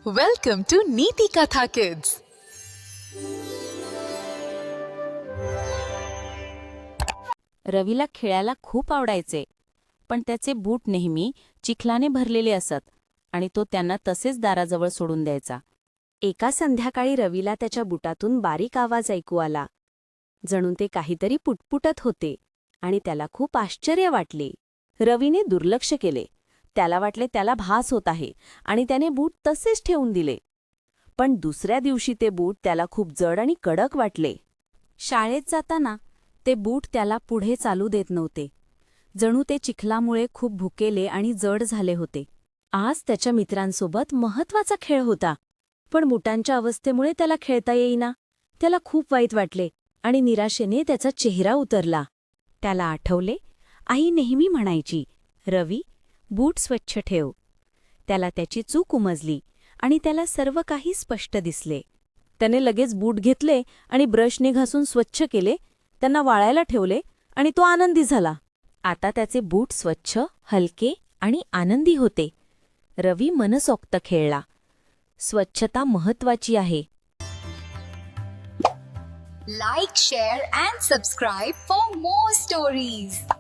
Welcome to Neeti Katha Kids. रवीला खेळायला खूप आवडायचे, पण त्याचे बूट नेहमी चिखलाने भरलेले असत आणि तो त्यांना तसेच दाराजवळ सोडून द्यायचा. एका संध्याकाळी रवीला त्याच्या बुटातून बारीक आवाज ऐकू आला. जणू ते काहीतरी पुटपुटत होते आणि त्याला खूप आश्चर्य वाटले. रवीने दुर्लक्ष केले. त्याला वाटले त्याला भास होत आहे आणि त्याने बूट तसेच ठेवून दिले. पण दुसऱ्या दिवशी ते बूट त्याला खूप जड आणि कडक वाटले. शाळेत जाताना ते बूट त्याला पुढे चालू देत नव्हते. जणू ते चिखलामुळे खूप भुकेले आणि जड झाले होते. आज त्याच्या मित्रांसोबत महत्वाचा खेळ होता, पण बुटांच्या अवस्थेमुळे त्याला खेळता येईना. त्याला खूप वाईट वाटले आणि निराशेने त्याचा चेहरा उतरला. त्याला आठवले, आई नेहमी म्हणायची, रवी, बूट स्वच्छ ठेव. त्याला त्याची चूक उमजली आणि त्याला सर्व काही स्पष्ट दिसले. त्याने लगेच बूट घेतले आणि ब्रशने घासून स्वच्छ केले, त्यांना वाळायला ठेवले आणि तो आनंदी झाला. आता त्याचे बूट स्वच्छ, हलके आणि आनंदी होते. रवी मनसोक्त खेळला. स्वच्छता महत्वाची आहे. Like, share and subscribe for more stories.